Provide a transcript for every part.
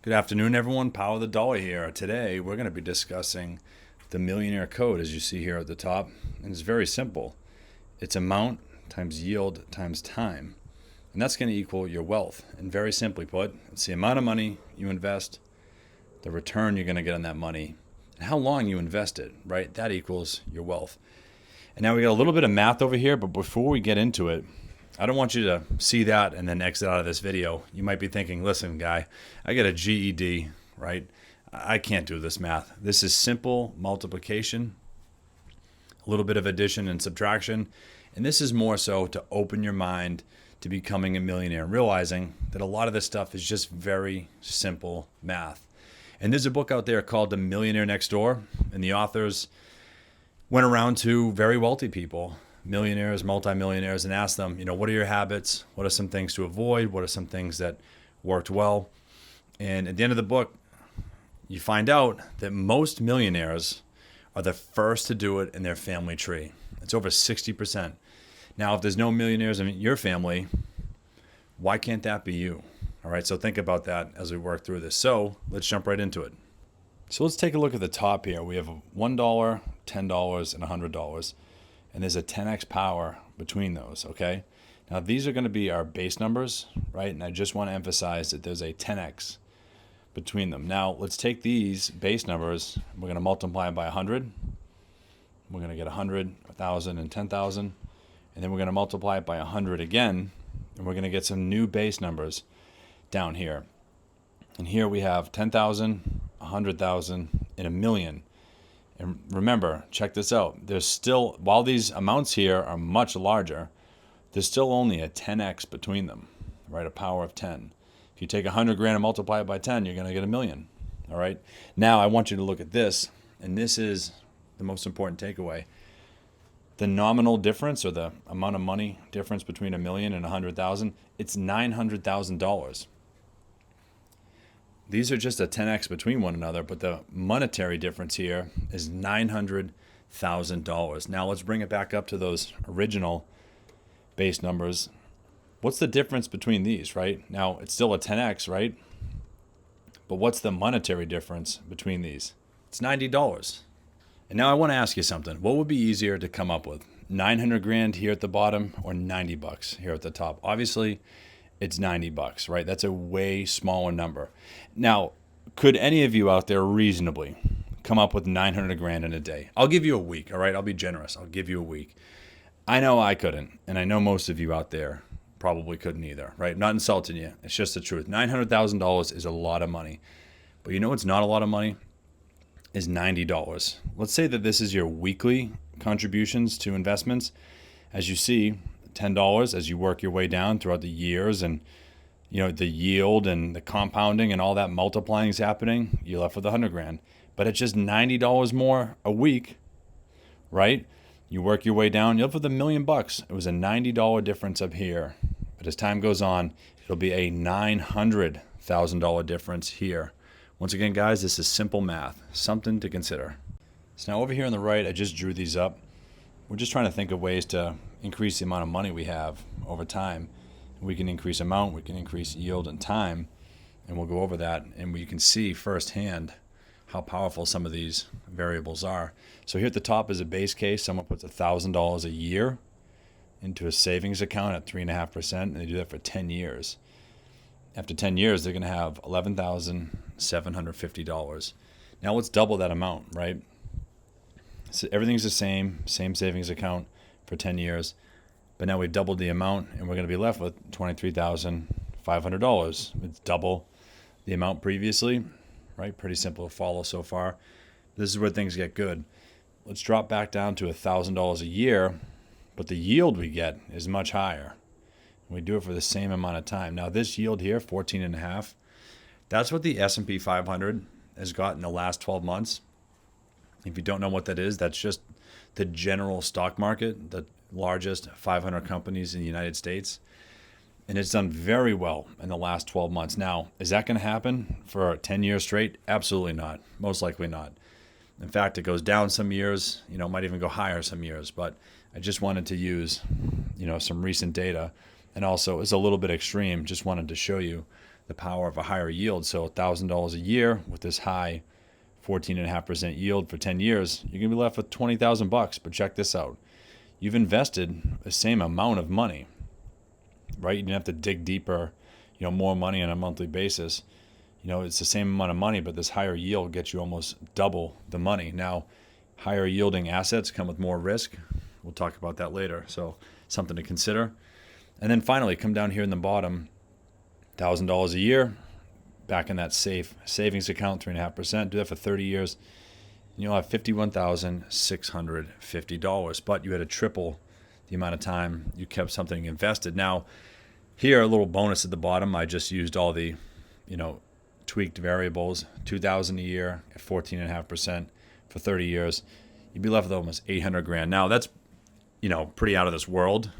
Good afternoon, everyone. Power the Dollar here. Today, we're going to be discussing the Millionaire Code, as you see here at the top. And it's very simple. It's amount times yield times time. And that's going to equal your wealth. And very simply put, it's the amount of money you invest, the return you're going to get on that money, and how long you invest it, right? That equals your wealth. And now we got a little bit of math over here, but before we get into it, I don't want you to see that and then exit out of this video. You might be thinking, listen, guy, I got a GED, right? I can't do this math. This is simple multiplication, a little bit of addition and subtraction. And this is more so to open your mind to becoming a millionaire, realizing that a lot of this stuff is just very simple math. And there's a book out there called The Millionaire Next Door, and the authors went around to very wealthy people, millionaires, multimillionaires, and asked them, what are your habits? What are some things to avoid? What are some things that worked well? And at the end of the book, you find out that most millionaires are the first to do it in their family tree. It's over 60%. Now, if there's no millionaires in your family, why can't that be you? All right, so think about that as we work through this. So let's jump right into it. So let's take a look at the top here. We have $1, $10, and $100. And there's a 10x power between those, okay? Now, these are going to be our base numbers, right? And I just want to emphasize that there's a 10x between them. Now, let's take these base numbers. We're going to multiply them by 100. We're going to get 100, 1,000, and 10,000. And then we're going to multiply it by 100 again. And we're going to get some new base numbers down here. And here we have 10,000, 100,000, and a million. And remember, check this out. There's still, while these amounts here are much larger, there's still only a 10x between them, right? A power of 10. If you take 100 grand and multiply it by 10, you're going to get a million, all right? Now, I want you to look at this, and this is the most important takeaway. The nominal difference, or the amount of money difference between a million and 100,000, it's $900,000. These are just a 10x between one another, but the monetary difference here is $900,000. Now let's bring it back up to those original base numbers. What's the difference between these, right? Now it's still a 10x, right? But what's the monetary difference between these? It's $90. And now I want to ask you something. What would be easier to come up with? 900 grand here at the bottom or 90 bucks here at the top? Obviously, it's 90 bucks, right? That's a way smaller number. Now, could any of you out there reasonably come up with 900 grand in a day? I'll give you a week, all right? I'll be generous. I'll give you a week. I know I couldn't, and I know most of you out there probably couldn't either, right? Not insulting you. It's just the truth. $900,000 is a lot of money. But you know what's not a lot of money? Is $90. Let's say that this is your weekly contributions to investments. As you see, $10 as you work your way down throughout the years, and the yield and the compounding and all that multiplying is happening, you're left with 100 grand. But it's just $90 more a week, right? You work your way down, you're left with $1 million. It was a $90 difference up here. But as time goes on, it'll be a $900,000 difference here. Once again, guys, this is simple math, something to consider. So now over here on the right, I just drew these up. We're just trying to think of ways to increase the amount of money we have over time. We can increase amount, we can increase yield and time, and we'll go over that, and we can see firsthand how powerful some of these variables are. So here at the top is a base case. Someone puts $1,000 a year into a savings account at 3.5%, and they do that for 10 years. After 10 years, they're going to have $11,750. Now let's double that amount, right? So everything's the same savings account for 10 years, but now we've doubled the amount, and we're going to be left with $23,500. It's double the amount previously, right? Pretty simple to follow so far. This is where things get good. Let's drop back down to $1,000 a year, but the yield we get is much higher. We do it for the same amount of time. Now this yield here, 14.5, that's what the S&P 500 has got in the last 12 months. If you don't know what that is, that's just the general stock market, the largest 500 companies in the United States. And it's done very well in the last 12 months. Now, is that going to happen for 10 years straight? Absolutely not. Most likely not. In fact, it goes down some years, it might even go higher some years. But I just wanted to use, some recent data. And also, it's a little bit extreme. Just wanted to show you the power of a higher yield. So $1,000 a year with this high 14.5% yield for 10 years, you're going to be left with $20,000. But check this out. You've invested the same amount of money, right? You didn't have to dig deeper, more money on a monthly basis. It's the same amount of money, but this higher yield gets you almost double the money. Now, higher yielding assets come with more risk. We'll talk about that later. So something to consider. And then finally, come down here in the bottom, $1,000 a year, back in that safe savings account, 3.5%. Do that for 30 years. And you'll have $51,650. But you had to triple the amount of time you kept something invested. Now, here, a little bonus at the bottom. I just used all the, tweaked variables. $2,000 a year at 14.5% for 30 years. You'd be left with almost $800,000. Now, that's, pretty out of this world.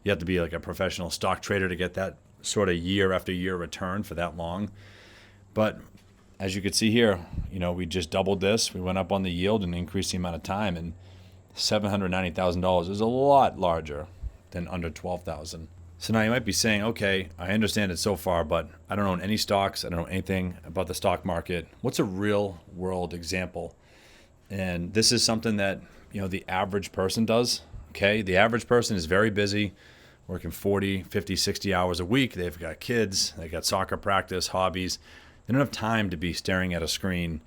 You have to be like a professional stock trader to get that sort of year after year return for that long. But as you can see here, we just doubled this. We went up on the yield and increased the amount of time, and $790,000 is a lot larger than under $12,000. So now you might be saying, okay, I understand it so far, but I don't own any stocks. I don't know anything about the stock market. What's a real world example? And this is something that, the average person does. Okay. The average person is very busy, working 40, 50, 60 hours a week. They've got kids, they got soccer practice, hobbies. They don't have time to be staring at a screen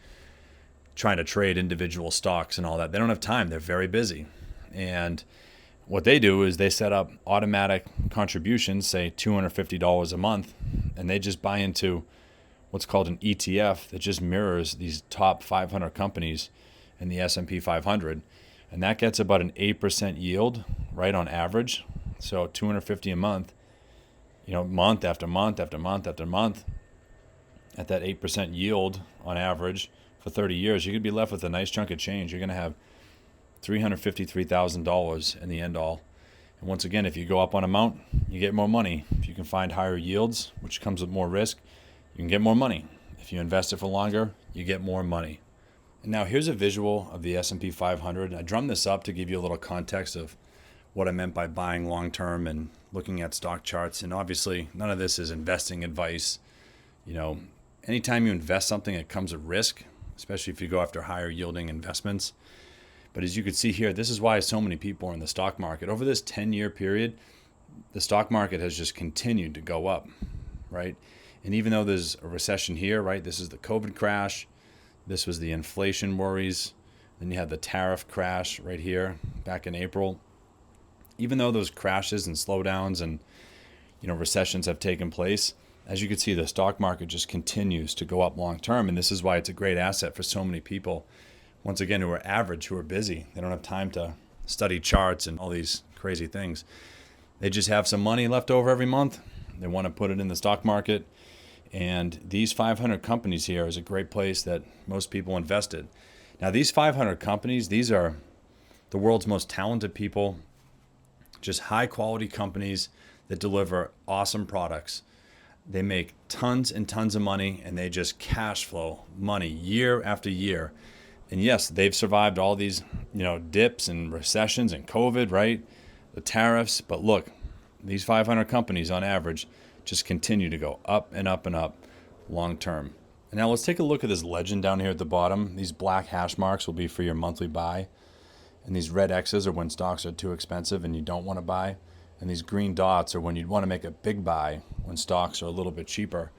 trying to trade individual stocks and all that. They don't have time. They're very busy. And what they do is they set up automatic contributions, say $250 a month, and they just buy into what's called an ETF that just mirrors these top 500 companies in the S&P 500. And that gets about an 8% yield, right, on average. So $250 a month, month after month after month after month, at that 8% yield on average for 30 years, you could be left with a nice chunk of change. You're going to have $353,000 in the end all. And once again, if you go up on amount, you get more money. If you can find higher yields, which comes with more risk, you can get more money. If you invest it for longer, you get more money. And now here's a visual of the S&P 500. I drummed this up to give you a little context of what I meant by buying long-term and looking at stock charts. And obviously, none of this is investing advice. Anytime you invest something, it comes at risk, especially if you go after higher yielding investments. But as you can see here, this is why so many people are in the stock market. Over this 10-year period, the stock market has just continued to go up, right? And even though there's a recession here, right, this is the COVID crash, this was the inflation worries, then you had the tariff crash right here back in April. Even though those crashes and slowdowns and recessions have taken place, as you can see, the stock market just continues to go up long term, and this is why it's a great asset for so many people, once again, who are average, who are busy. They don't have time to study charts and all these crazy things. They just have some money left over every month. They want to put it in the stock market, and these 500 companies here is a great place that most people invested. Now, these 500 companies, these are the world's most talented people, just high-quality companies that deliver awesome products. They make tons and tons of money, and they just cash flow money year after year. And yes, they've survived all these, dips and recessions and COVID, right? The tariffs. But look, these 500 companies on average just continue to go up and up and up long term. And now let's take a look at this legend down here at the bottom. These black hash marks will be for your monthly buy. And these red X's are when stocks are too expensive and you don't want to buy. And these green dots are when you'd want to make a big buy when stocks are a little bit cheaper.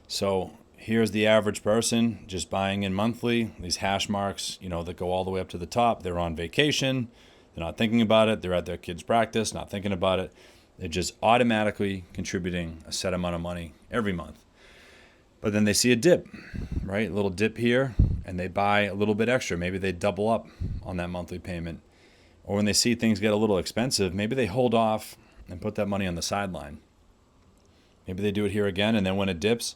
So here's the average person just buying in monthly. These hash marks, that go all the way up to the top. They're on vacation. They're not thinking about it. They're at their kids' practice, not thinking about it. They're just automatically contributing a set amount of money every month. But then they see a dip, right? A little dip here, and they buy a little bit extra. Maybe they double up on that monthly payment. Or when they see things get a little expensive, maybe they hold off and put that money on the sideline. Maybe they do it here again, and then when it dips,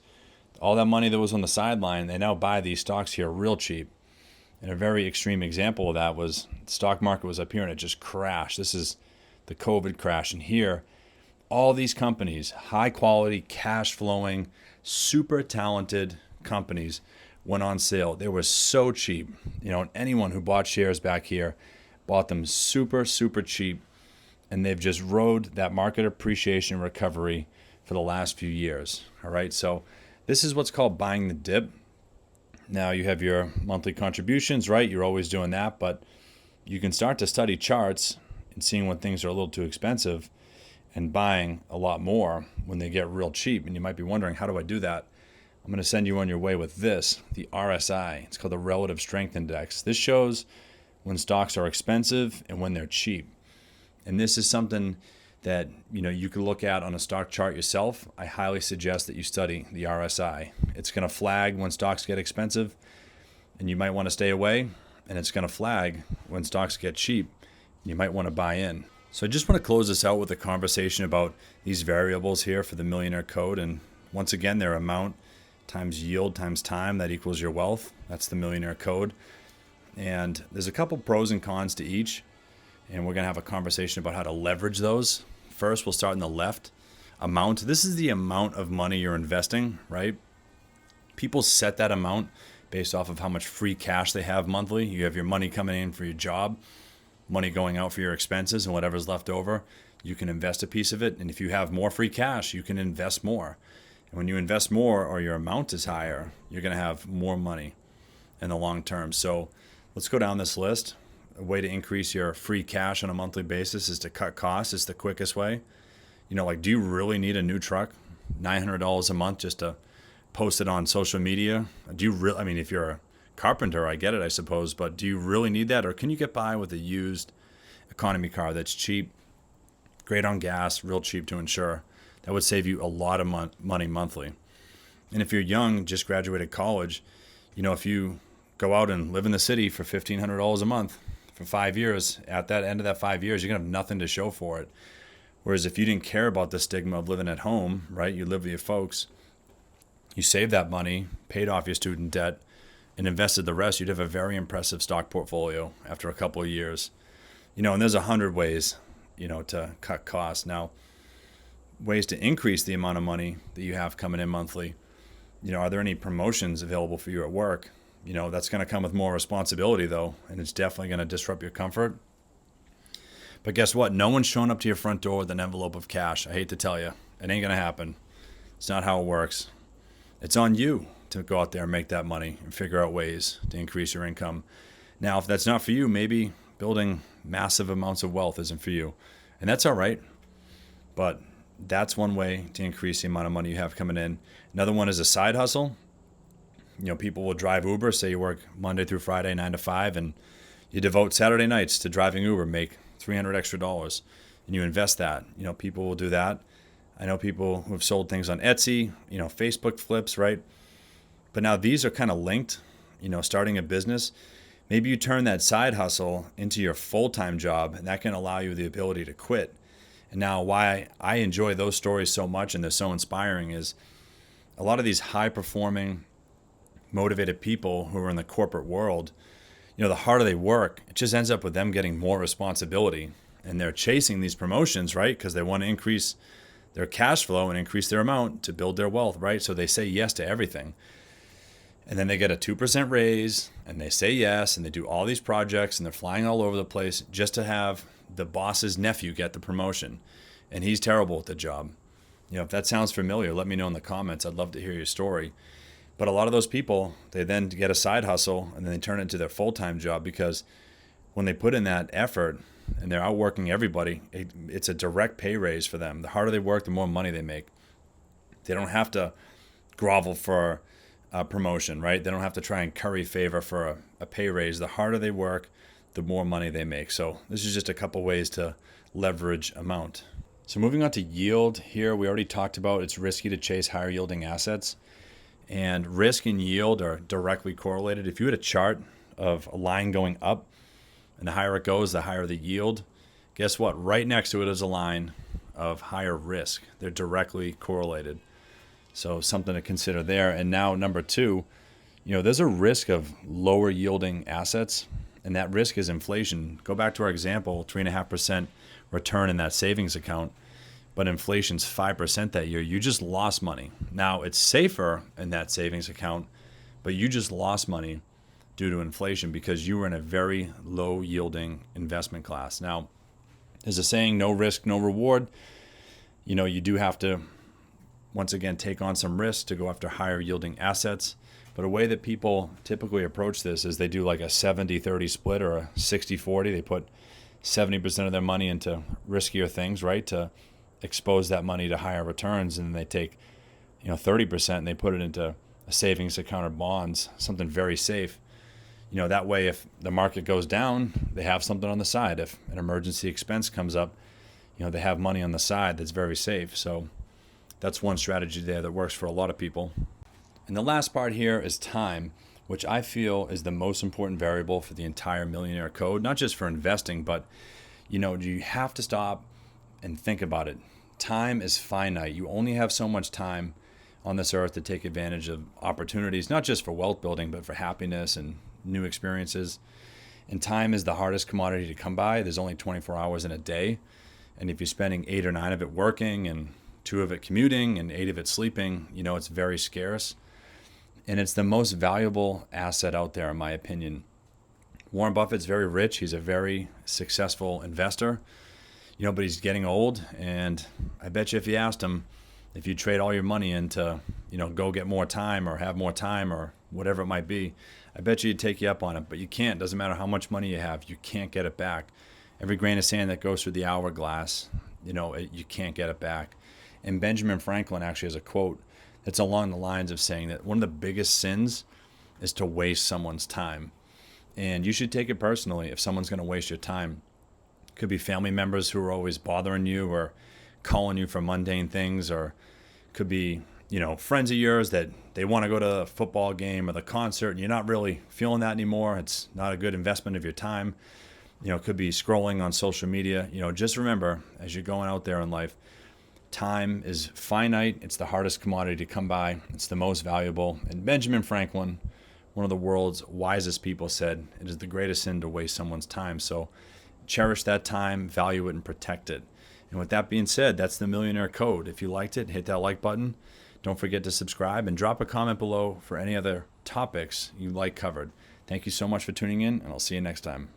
all that money that was on the sideline, they now buy these stocks here real cheap. And a very extreme example of that was the stock market was up here and it just crashed. This is the COVID crash. And here, all these companies, high quality, cash flowing, super talented companies went on sale. They were so cheap. And anyone who bought shares back here bought them super, super cheap. And they've just rode that market appreciation recovery for the last few years. All right, so this is what's called buying the dip. Now you have your monthly contributions, right? You're always doing that, but you can start to study charts and seeing when things are a little too expensive and buying a lot more when they get real cheap. And you might be wondering, how do I do that? I'm going to send you on your way with this, the RSI. It's called the Relative Strength Index. This shows when stocks are expensive and when they're cheap. And this is something that you can look at on a stock chart yourself. I highly suggest that you study the RSI. It's going to flag when stocks get expensive and you might want to stay away, and it's going to flag when stocks get cheap. You might want to buy in. So I just want to close this out with a conversation about these variables here for the Millionaire Code. And once again, they're amount times yield times time. That equals your wealth. That's the Millionaire Code. And there's a couple pros and cons to each. And we're going to have a conversation about how to leverage those. First, we'll start on the left. Amount. This is the amount of money you're investing, right? People set that amount based off of how much free cash they have monthly. You have your money coming in for your job, money going out for your expenses, and whatever's left over, you can invest a piece of it. And if you have more free cash, you can invest more. And when you invest more or your amount is higher, you're going to have more money in the long term. So let's go down this list. A way to increase your free cash on a monthly basis is to cut costs. It's the quickest way. Do you really need a new truck? $900 a month just to post it on social media? Do you really, if you're a carpenter, I get it, I suppose, but do you really need that? Or can you get by with a used economy car that's cheap, great on gas, real cheap to insure? That would save you a lot of money monthly. And if you're young, just graduated college, if you go out and live in the city for $1,500 a month, for 5 years, at that end of that 5 years, you're going to have nothing to show for it. Whereas if you didn't care about the stigma of living at home, right, you live with your folks, you saved that money, paid off your student debt, and invested the rest, you'd have a very impressive stock portfolio after a couple of years. And there's 100 ways, to cut costs. Now, ways to increase the amount of money that you have coming in monthly. Are there any promotions available for you at work? That's going to come with more responsibility, though, and it's definitely going to disrupt your comfort. But guess what? No one's showing up to your front door with an envelope of cash. I hate to tell you. It ain't going to happen. It's not how it works. It's on you to go out there and make that money and figure out ways to increase your income. Now, if that's not for you, maybe building massive amounts of wealth isn't for you. And that's all right. But that's one way to increase the amount of money you have coming in. Another one is a side hustle. People will drive Uber, say you work Monday through Friday, 9 to 5, and you devote Saturday nights to driving Uber, make $300 extra, and you invest that. People will do that. I know people who have sold things on Etsy, Facebook flips, right? But now these are kind of linked, starting a business. Maybe you turn that side hustle into your full-time job, and that can allow you the ability to quit. And now why I enjoy those stories so much and they're so inspiring is a lot of these high-performing, motivated people who are in the corporate world, the harder they work, it just ends up with them getting more responsibility. And they're chasing these promotions, right? Because they want to increase their cash flow and increase their amount to build their wealth, right? So they say yes to everything. And then they get a 2% raise and they say yes and they do all these projects and they're flying all over the place just to have the boss's nephew get the promotion. And he's terrible at the job. If that sounds familiar, let me know in the comments. I'd love to hear your story. But a lot of those people, they then get a side hustle and then they turn it into their full-time job because when they put in that effort and they're outworking everybody, it's a direct pay raise for them. The harder they work, the more money they make. They don't have to grovel for a promotion, right? They don't have to try and curry favor for a pay raise. The harder they work, the more money they make. So this is just a couple ways to leverage amount. So moving on to yield here, we already talked about it's risky to chase higher yielding assets. And risk and yield are directly correlated. If you had a chart of a line going up, and the higher it goes, the higher the yield, guess what? Right next to it is a line of higher risk. They're directly correlated. So something to consider there. And now number two, there's a risk of lower yielding assets, and that risk is inflation. Go back to our example, 3.5% return in that savings account. But inflation's 5% that year, you just lost money. Now, it's safer in that savings account, but you just lost money due to inflation because you were in a very low yielding investment class. Now, there's a saying, no risk, no reward. You do have to once again, take on some risk to go after higher yielding assets. But a way that people typically approach this is they do like a 70-30 split or a 60-40. They put 70% of their money into riskier things, right, to expose that money to higher returns, and then they take 30% and they put it into a savings account or bonds, something very safe. That way, if the market goes down, they have something on the side. If an emergency expense comes up, they have money on the side that's very safe. So that's one strategy there that works for a lot of people. And the last part here is time, which I feel is the most important variable for the entire Millionaire Code, not just for investing, but you have to stop and think about it. Time is finite. You only have so much time on this earth to take advantage of opportunities, not just for wealth building, but for happiness and new experiences. And time is the hardest commodity to come by. There's only 24 hours in a day. And if you're spending 8 or 9 of it working and 2 of it commuting and 8 of it sleeping, it's very scarce. And it's the most valuable asset out there, in my opinion. Warren Buffett's very rich. He's a very successful investor, but he's getting old. And I bet you if you asked him, if you trade all your money into, go get more time or have more time or whatever it might be, I bet you he'd take you up on it. But you can't. Doesn't matter how much money you have. You can't get it back. Every grain of sand that goes through the hourglass, you can't get it back. And Benjamin Franklin actually has a quote that's along the lines of saying that one of the biggest sins is to waste someone's time. And you should take it personally if someone's going to waste your time. It could be family members who are always bothering you or calling you for mundane things, or could be, friends of yours that they want to go to the football game or the concert and you're not really feeling that anymore. It's not a good investment of your time. It could be scrolling on social media. Just remember, as you're going out there in life, time is finite. It's the hardest commodity to come by. It's the most valuable. And Benjamin Franklin, one of the world's wisest people, said it is the greatest sin to waste someone's time. So cherish that time, value it, and protect it. And with that being said, that's the Millionaire Code. If you liked it, hit that like button. Don't forget to subscribe and drop a comment below for any other topics you'd like covered. Thank you so much for tuning in, and I'll see you next time.